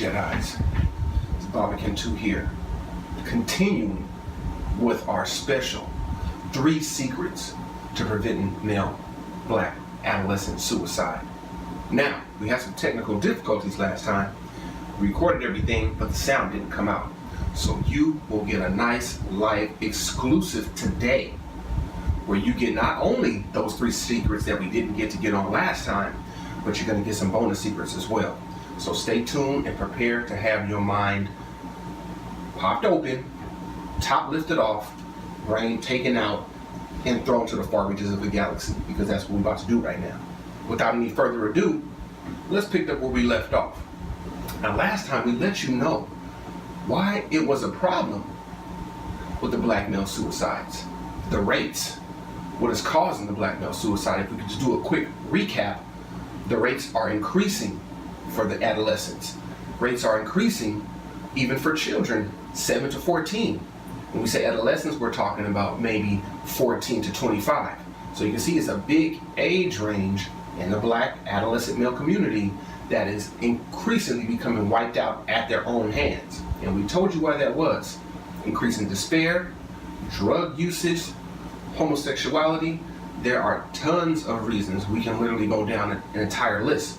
Jedis. It's Barbican 2 here, continuing with our special 3 secrets to preventing male black adolescent suicide. Now, we had some technical difficulties last time. We recorded everything, but the sound didn't come out. So you will get a nice live exclusive today, where you get not only those 3 secrets that we didn't get to get on last time, but you're going to get some bonus secrets as well. So stay tuned and prepare to have your mind popped open, top lifted off, brain taken out, and thrown to the far reaches of the galaxy, because that's what we're about to do right now. Without any further ado, let's pick up where we left off. Now, last time we let you know why it was a problem with the black male suicides, the rates, what is causing the black male suicide. If we could just do a quick recap, the rates are increasing for the adolescents. Rates are increasing even for children 7 to 14. When we say adolescents, we're talking about maybe 14 to 25. So you can see it's a big age range in the black adolescent male community that is increasingly becoming wiped out at their own hands. And we told you why that was. Increasing despair, drug usage, homosexuality. There are tons of reasons. We can literally go down an entire list.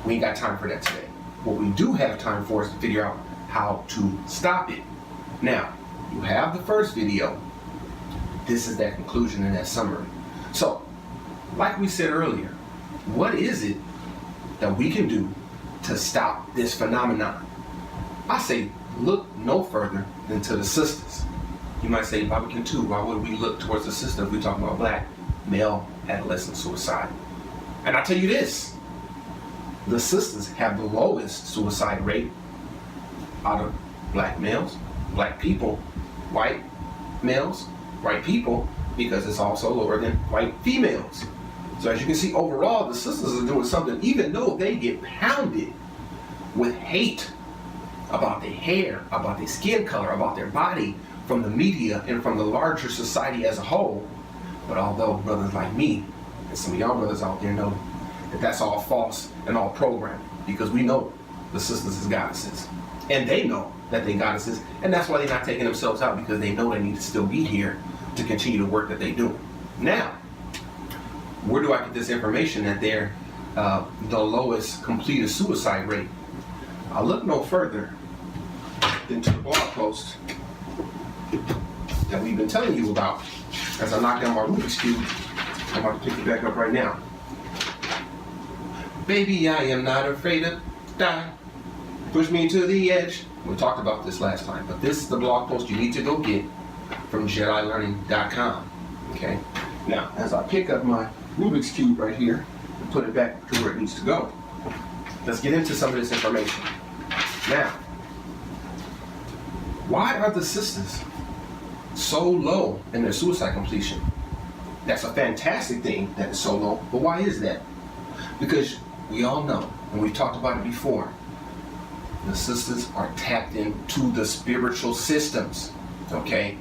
We ain't got time for that today. What we do have time for is to figure out how to stop it. Now, you have the first video. This is that conclusion and that summary. So, like we said earlier, what is it that we can do to stop this phenomenon? I say, look no further than to the sisters. You might say, Barbican 2, why would we look towards the sister if we're talking about black male adolescent suicide? And I tell you this, the sisters have the lowest suicide rate out of black males, black people, white males, white people, because it's also lower than white females. So as you can see, overall, the sisters are doing something, even though they get pounded with hate about their hair, about their skin color, about their body, from the media and from the larger society as a whole. But although brothers like me and some of y'all brothers out there know that that's all false and all programmed, because we know the sisters is goddesses, and they know that they goddesses, and that's why they're not taking themselves out, because they know they need to still be here to continue the work that they do. Now, where do I get this information that they're the lowest completed suicide rate? I'll look no further than to the blog post that we've been telling you about. As I knock down my Rubik's Cube, I'm about to pick it back up right now. Baby, I am not afraid to die. Push me to the edge. We talked about this last time, but this is the blog post you need to go get from JediLearning.com. Okay? Now, as I pick up my Rubik's Cube right here and put it back to where it needs to go, let's get into some of this information. Now, why are the sisters so low in their suicide completion? That's a fantastic thing that it's so low, but why is that? Because we all know, and we've talked about it before, the sisters are tapped into the spiritual systems, okay?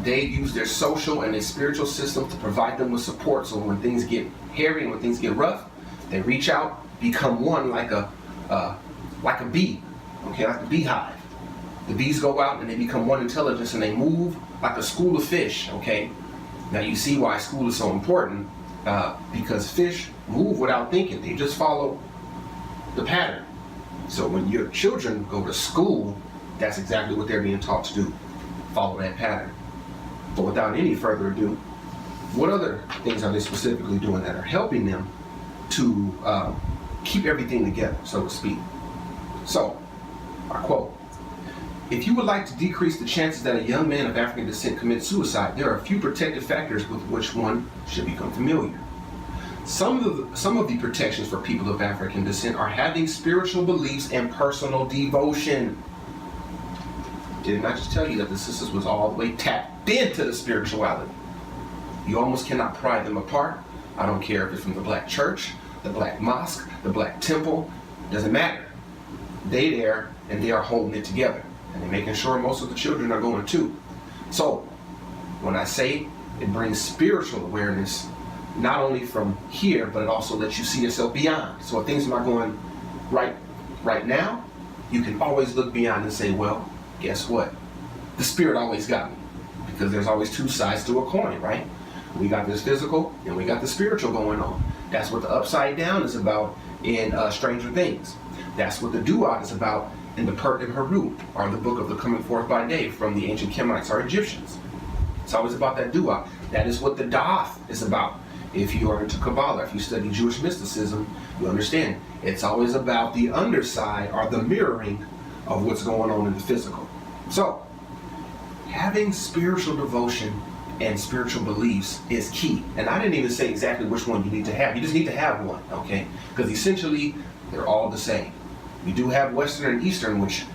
They use their social and their spiritual system to provide them with support, so when things get hairy and when things get rough, they reach out, become one like a bee, okay, like a beehive. The bees go out and they become one intelligence and they move like a school of fish, okay? Now you see why school is so important, because fish move without thinking. They just follow the pattern. So when your children go to school, that's exactly what they're being taught to do, follow that pattern. But without any further ado, what other things are they specifically doing that are helping them to keep everything together, so to speak? So, I quote, "If you would like to decrease the chances that a young man of African descent commits suicide, there are a few protective factors with which one should become familiar. Some of the protections for people of African descent are having spiritual beliefs and personal devotion." Didn't I just tell you that the sisters was all the way tapped into the spirituality? You almost cannot pry them apart. I don't care if it's from the black church, the black mosque, the black temple, doesn't matter. They there and they are holding it together. And they're making sure most of the children are going too. So, when I say it brings spiritual awareness, not only from here, but it also lets you see yourself beyond. So if things are not going right now, you can always look beyond and say, well, guess what? The spirit always got me. Because there's always two sides to a coin, right? We got this physical and we got the spiritual going on. That's what the upside down is about in Stranger Things. That's what the duat is about in the Pert and Harut, or the book of the Coming Forth by Day from the ancient Kemites or Egyptians. It's always about that duat. That is what the Daath is about. If you are into Kabbalah, if you study Jewish mysticism, you understand it's always about the underside or the mirroring of what's going on in the physical. So, having spiritual devotion and spiritual beliefs is key. And I didn't even say exactly which one you need to have. You just need to have one, okay? Because essentially, they're all the same. You do have Western and Eastern, which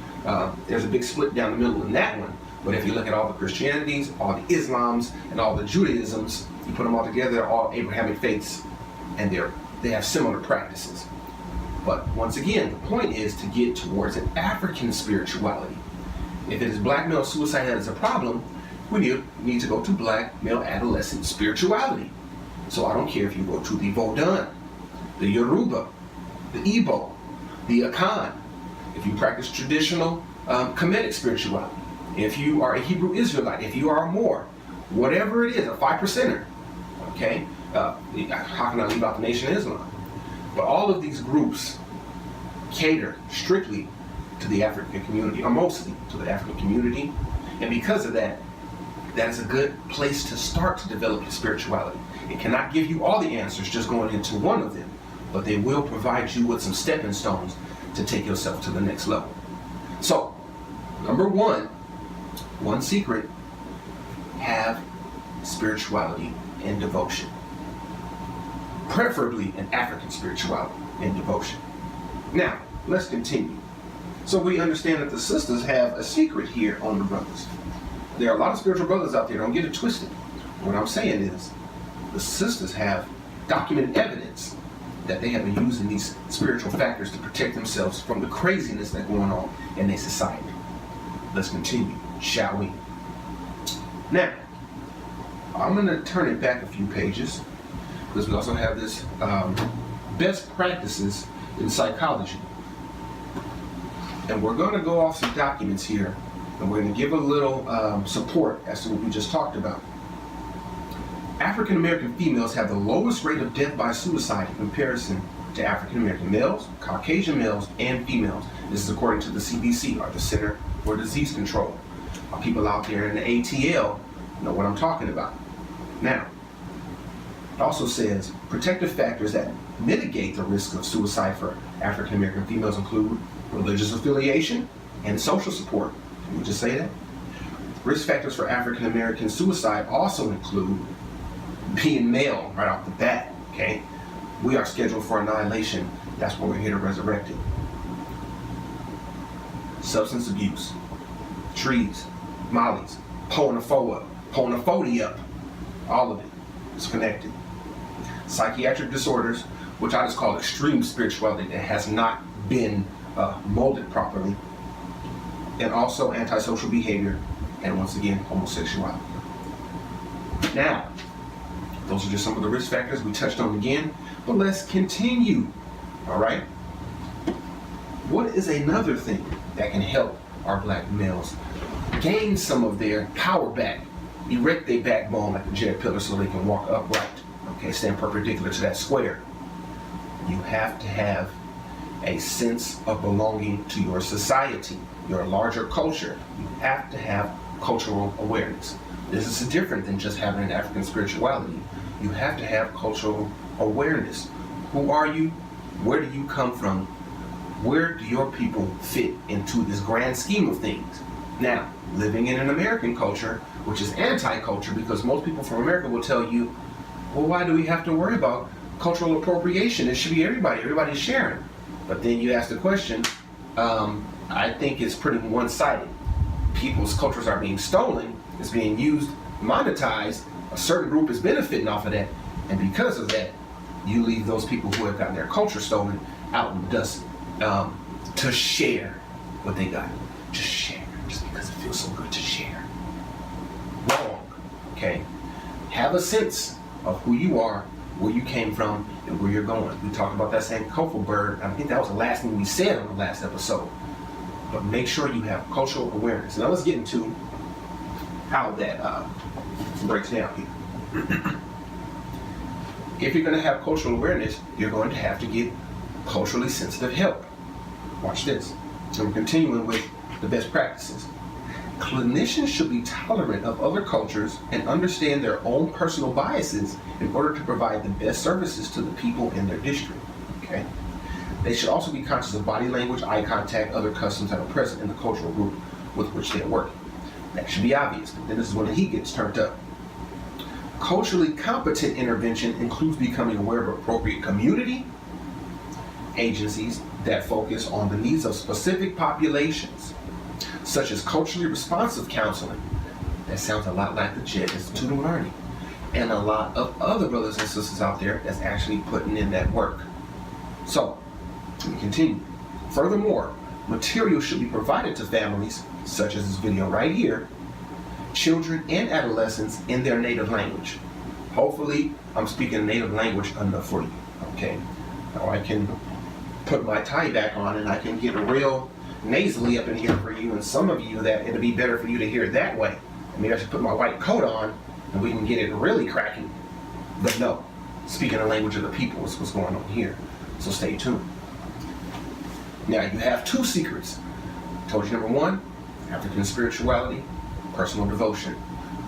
there's a big split down the middle in that one. But if you look at all the Christianities, all the Islams, and all the Judaisms, you put them all together, they're all Abrahamic faiths, and they have similar practices. But once again, the point is to get towards an African spirituality. If it is black male suicide that is a problem, we need to go to black male adolescent spirituality. So I don't care if you go to the Vodun, the Yoruba, the Igbo, the Akan, if you practice traditional Kemetic spirituality, if you are a Hebrew Israelite, if you are a Moor, whatever it is, a 5%er, okay? How can I leave out the Nation of Islam? But all of these groups cater strictly to the African community, or mostly to the African community. And because of that, that is a good place to start to develop your spirituality. It cannot give you all the answers just going into one of them, but they will provide you with some stepping stones to take yourself to the next level. So, number one secret, have spirituality and devotion. Preferably an African spirituality and devotion. Now, let's continue. So we understand that the sisters have a secret here on the brothers. There are a lot of spiritual brothers out there, don't get it twisted. What I'm saying is, the sisters have documented evidence that they have been using these spiritual factors to protect themselves from the craziness that's going on in their society. Let's continue, shall we? Now, I'm going to turn it back a few pages, because we also have this best practices in psychology. And we're going to go off some documents here, and we're going to give a little support as to what we just talked about. African American females have the lowest rate of death by suicide in comparison to African American males, Caucasian males, and females. This is according to the CDC, or the Center for Disease Control. People out there in the ATL know what I'm talking about. Now, it also says protective factors that mitigate the risk of suicide for African American females include religious affiliation and social support. Can we just say that? Risk factors for African American suicide also include being male right off the bat, okay? We are scheduled for annihilation. That's why we're here to resurrect it. Substance abuse, trees, mollies, pulling a 40 up, all of it is connected. Psychiatric disorders, which I just call extreme spirituality that has not been molded properly, and also antisocial behavior, and once again, homosexuality. Now, those are just some of the risk factors we touched on again, but let's continue, all right? What is another thing that can help our black males gain some of their power back, erect their backbone like the jet pillar so they can walk upright, okay, stand perpendicular to that square? You have to have a sense of belonging to your society, your larger culture. You have to have cultural awareness. This is different than just having an African spirituality. You have to have cultural awareness. Who are you? Where do you come from? Where do your people fit into this grand scheme of things? Now, living in an American culture, which is anti-culture, because most people from America will tell you, well, why do we have to worry about cultural appropriation? It should be everybody's sharing. But then you ask the question, I think it's pretty one-sided. People's cultures are being stolen, it's being used, monetized, a certain group is benefiting off of that, and because of that, you leave those people who have gotten their culture stolen out in the dust to share what they got. Just share, just because it feels so good to share. Wrong, okay? Have a sense of who you are, where you came from, and where you're going. We talked about that same Kofel bird. I think that was the last thing we said on the last episode. but make sure you have cultural awareness. Now let's get into how that breaks down here. If you're going to have cultural awareness, you're going to have to get culturally sensitive help. Watch this. So we're continuing with the best practices. Clinicians should be tolerant of other cultures and understand their own personal biases in order to provide the best services to the people in their district. Okay? They should also be conscious of body language, eye contact, other customs that are present in the cultural group with which they are working. That should be obvious, but then this is when the heat gets turned up. Culturally competent intervention includes becoming aware of appropriate community agencies that focus on the needs of specific populations, such as culturally responsive counseling. That sounds a lot like the JET Institute of Learning, and a lot of other brothers and sisters out there that's actually putting in that work. So, we continue. Furthermore, material should be provided to families, such as this video right here, children and adolescents in their native language. Hopefully, I'm speaking native language enough for you, okay? Now I can put my tie back on and I can get real nasally up in here for you, and some of you that it'll be better for you to hear it that way. Maybe I should put my white coat on and we can get it really cracking. But no, speaking the language of the people is what's going on here. So stay tuned. Now you have two secrets. I told you number one, African spirituality, personal devotion.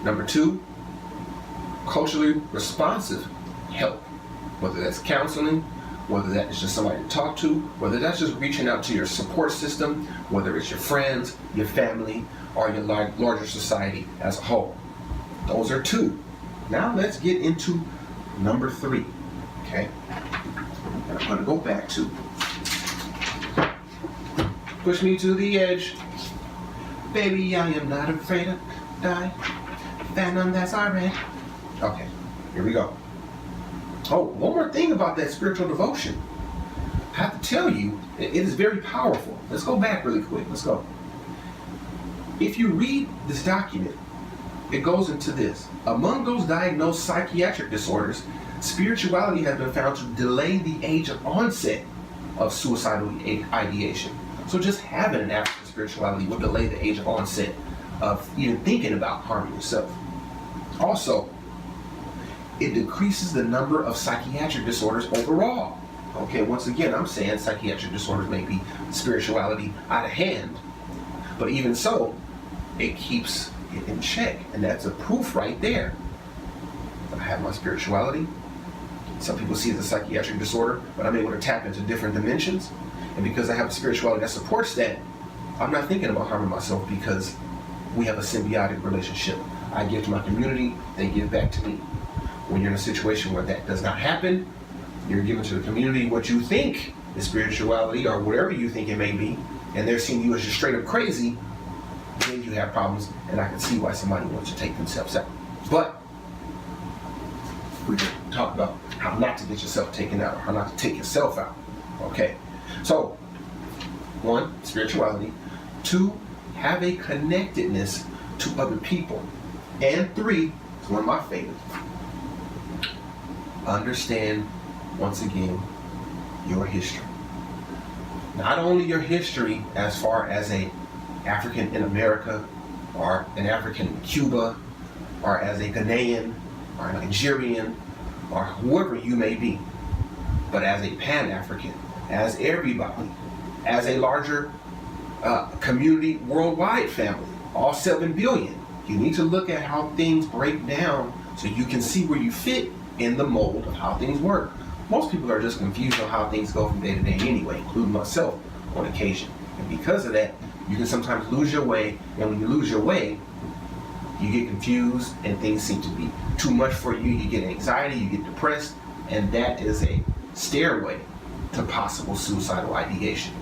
Number two, culturally responsive help, whether that's counseling, whether that is just somebody to talk to, whether that's just reaching out to your support system, whether it's your friends, your family, or your larger society as a whole. Those are two. Now let's get into number three, okay? And I'm gonna go back to push me to the edge. Baby, I am not afraid to die. Phantom, that's alright. Okay, here we go. Oh, one more thing about that spiritual devotion. I have to tell you, it is very powerful. Let's go back really quick. Let's go. If you read this document, it goes into this. Among those diagnosed psychiatric disorders, spirituality has been found to delay the age of onset of suicidal ideation. So just having an African spirituality will delay the age of onset of even thinking about harming yourself. Also, it decreases the number of psychiatric disorders overall. Okay, once again, I'm saying psychiatric disorders may be spirituality out of hand, but even so, it keeps it in check, and that's a proof right there. I have my spirituality. Some people see it as a psychiatric disorder, but I'm able to tap into different dimensions, and because I have a spirituality that supports that, I'm not thinking about harming myself because we have a symbiotic relationship. I give to my community, they give back to me. When you're in a situation where that does not happen, you're giving to the community what you think is spirituality or whatever you think it may be, and they're seeing you as just straight up crazy, then you have problems, and I can see why somebody wants to take themselves out. But we can talk about how not to get yourself taken out or how not to take yourself out. Okay, so one, spirituality. Two, have a connectedness to other people. And three, is one of my favorites, understand, once again, your history. Not only your history as far as an African in America, or an African in Cuba, or as a Ghanaian, or a Nigerian, or whoever you may be, but as a Pan-African, as everybody, as a larger community worldwide family, all 7 billion. You need to look at how things break down so you can see where you fit in the mold of how things work. Most people are just confused on how things go from day to day anyway, including myself on occasion. And because of that, you can sometimes lose your way, and when you lose your way, you get confused and things seem to be too much for you. You get anxiety, you get depressed, and that is a stairway to possible suicidal ideation.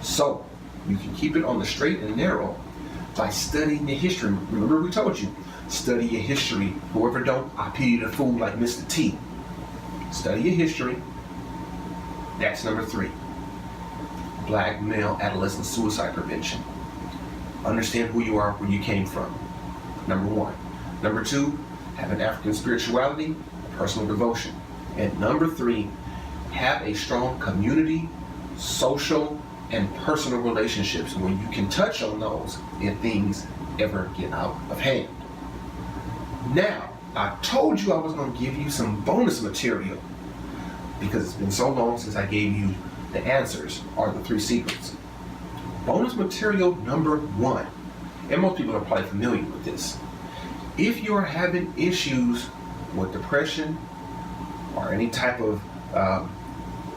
So, you can keep it on the straight and narrow by studying the history. Remember we told you, study your history. Whoever don't, I pity the fool like Mr. T. Study your history. That's number 3. Black male adolescent suicide prevention. Understand who you are, where you came from. Number 1. Number 2, have an African spirituality, personal devotion. And number 3, have a strong community, social, and personal relationships, when you can touch on those if things ever get out of hand. Now, I told you I was going to give you some bonus material because it's been so long since I gave you the answers, or the 3 secrets. Bonus material number 1, and most people are probably familiar with this. If you're having issues with depression or any type of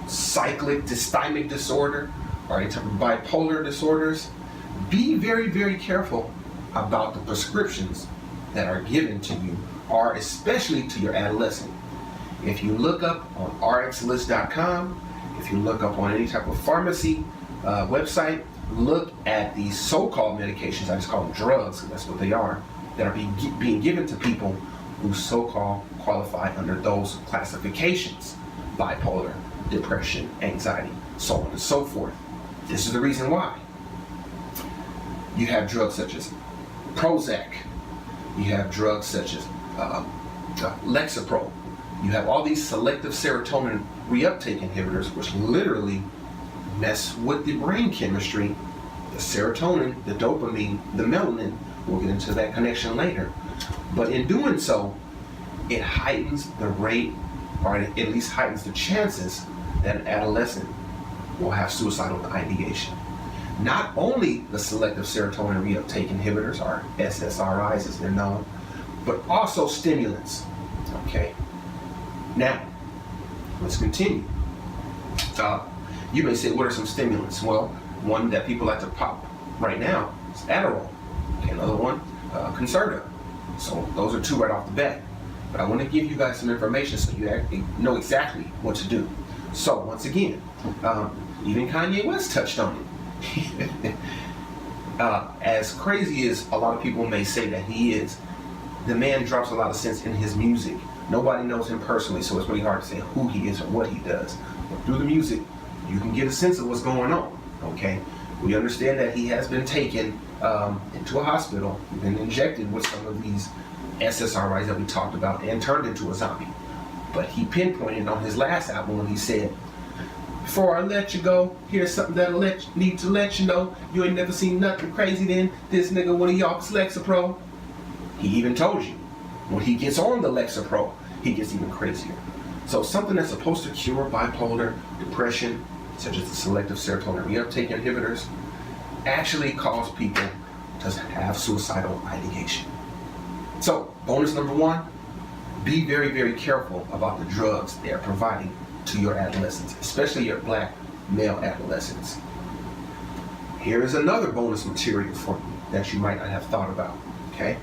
cyclic dysthymic disorder or any type of bipolar disorders, be very, very careful about the prescriptions that are given to you, or especially to your adolescent. If you look up on rxlist.com, if you look up on any type of pharmacy website, look at these so-called medications, I just call them drugs, because that's what they are, that are being given to people who so-called qualify under those classifications: bipolar, depression, anxiety, so on and so forth. This is the reason why. You have drugs such as Prozac, you have drugs such as Lexapro, you have all these selective serotonin reuptake inhibitors, which literally mess with the brain chemistry, the serotonin, the dopamine, the melanin. We'll get into that connection later. But in doing so, it heightens the rate, or at least heightens the chances that an adolescent will have suicidal ideation. Not only the selective serotonin reuptake inhibitors, or SSRIs as they're known, but also stimulants. Okay. Now, let's continue. You may say, what are some stimulants? Well, one that people like to pop right now is Adderall. Okay, another one, Concerta. So those are 2 right off the bat. But I want to give you guys some information so you know exactly what to do. So once again, even Kanye West touched on it. As crazy as a lot of people may say that he is, the man drops a lot of sense in his music. Nobody knows him personally, so it's really hard to say who he is or what he does. But through the music, you can get a sense of what's going on, okay? We understand that he has been taken into a hospital, been injected with some of these SSRIs that we talked about, and turned into a zombie. But he pinpointed on his last album when he said, "Before I let you go, here's something that'll need to let you know. You ain't never seen nothing crazy then. This nigga, one of y'all is Lexapro." He even told you, when he gets on the Lexapro, he gets even crazier. So something that's supposed to cure bipolar, depression, such as the selective serotonin reuptake inhibitors, actually cause people to have suicidal ideation. So, bonus number 1, be very, very careful about the drugs they are providing to your adolescents, especially your black male adolescents. Here is another bonus material for you that you might not have thought about, okay?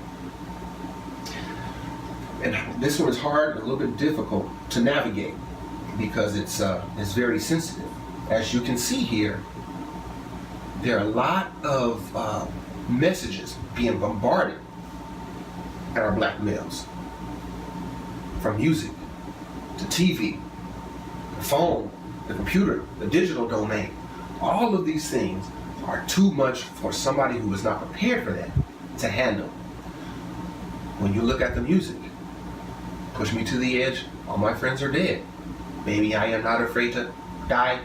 And this one is hard, a little bit difficult to navigate because it's very sensitive. As you can see here, there are a lot of messages being bombarded at our black males. From music, to TV, the phone, the computer, the digital domain. All of these things are too much for somebody who is not prepared for that to handle. When you look at the music, push me to the edge, all my friends are dead. Baby, I am not afraid to die.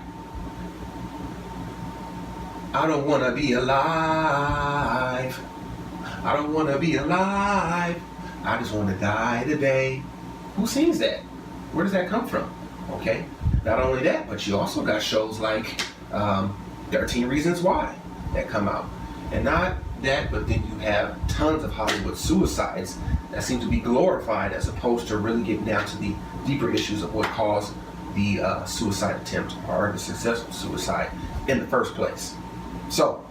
I don't want to be alive. I don't want to be alive. I just want to die today. Who sings that? Where does that come from? Okay. Not only that, but you also got shows like 13 Reasons Why that come out. And not that, but then you have tons of Hollywood suicides that seem to be glorified as opposed to really getting down to the deeper issues of what caused the suicide attempt or the successful suicide in the first place. So,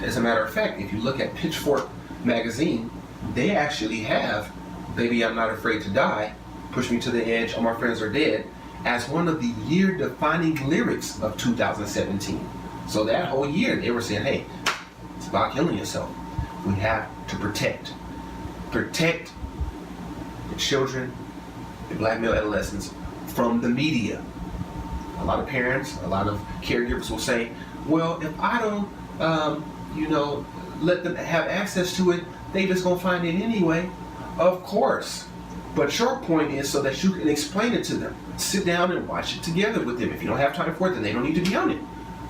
as a matter of fact, if you look at Pitchfork magazine, they actually have Baby I'm Not Afraid to Die, Push Me to the Edge, All My Friends Are Dead as one of the year-defining lyrics of 2017. So that whole year they were saying, hey, it's about killing yourself. We have to protect the children, the black male adolescents from the media. A lot of parents, a lot of caregivers will say, well, if I don't, let them have access to it, they just gonna find it anyway. Of course. But your point is so that you can explain it to them. Sit down and watch it together with them. If you don't have time for it, then they don't need to be on it.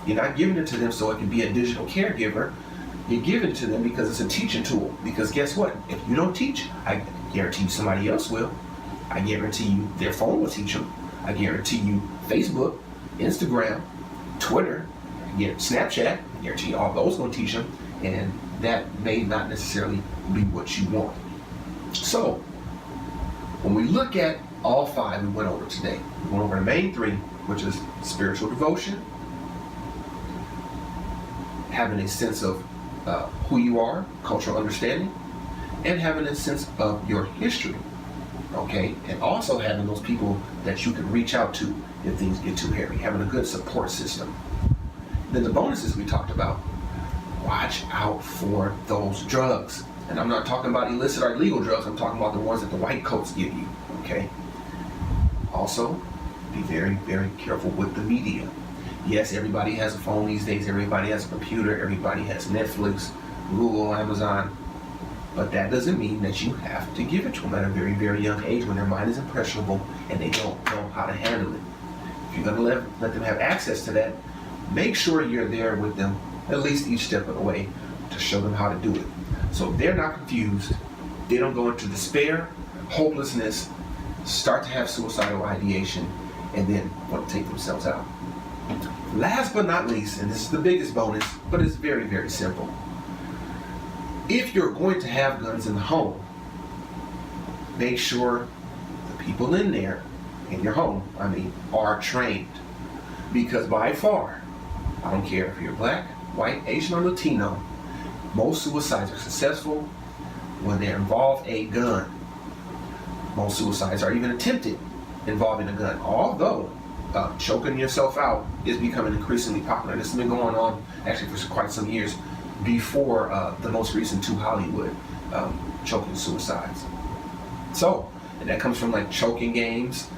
You're not giving it to them so it can be a digital caregiver. You're giving it to them because it's a teaching tool. Because guess what? If you don't teach, I guarantee you somebody else will. I guarantee you their phone will teach them. I guarantee you Facebook, Instagram, Twitter, Snapchat, I guarantee you all those going to teach them. And that may not necessarily be what you want. So, when we look at all five we went over today, we went over the main three, which is spiritual devotion, having a sense of who you are, cultural understanding, and having a sense of your history, okay? And also having those people that you can reach out to if things get too hairy, having a good support system. Then the bonuses we talked about, watch out for those drugs. And I'm not talking about illicit or illegal drugs, I'm talking about the ones that the white coats give you, okay? Also, be very, very careful with the media. Yes, everybody has a phone these days, everybody has a computer, everybody has Netflix, Google, Amazon, but that doesn't mean that you have to give it to them at a very, very young age when their mind is impressionable and they don't know how to handle it. If you're going to let them have access to that, make sure you're there with them at least each step of the way to show them how to do it. So they're not confused, they don't go into despair, hopelessness, start to have suicidal ideation, and then want to take themselves out. Last but not least, and this is the biggest bonus, but it's very, very simple. If you're going to have guns in the home, make sure the people in there, in your home, are trained. Because by far, I don't care if you're black, white, Asian, or Latino, most suicides are successful when they involve a gun. Most suicides are even attempted involving a gun, although choking yourself out is becoming increasingly popular. This has been going on actually for quite some years before the most recent two Hollywood choking suicides. So, and that comes from like choking games,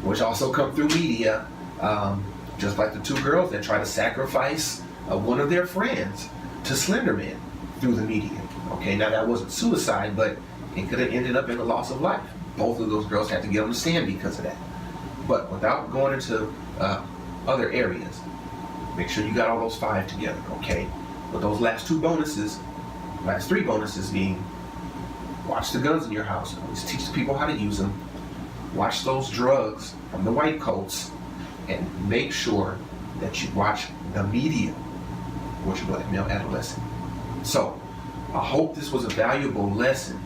which also come through media, just like the two girls that try to sacrifice one of their friends to Slender Man through the media. Okay, now that wasn't suicide, but it could have ended up in the loss of life. Both of those girls had to get on the stand because of that. But without going into other areas, make sure you got all those five together, okay? With those last three bonuses being, watch the guns in your house, always teach the people how to use them, watch those drugs from the white coats, and make sure that you watch the media with your black male adolescent. So, I hope this was a valuable lesson.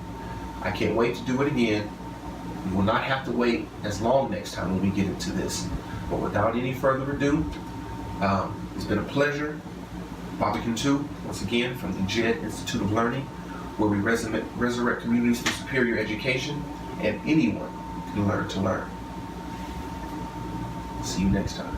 I can't wait to do it again. You will not have to wait as long next time when we get into this. But without any further ado, it's been a pleasure. Barbican 2, once again, from the JED Institute of Learning, where we resurrect communities through superior education, and anyone can learn to learn. See you next time.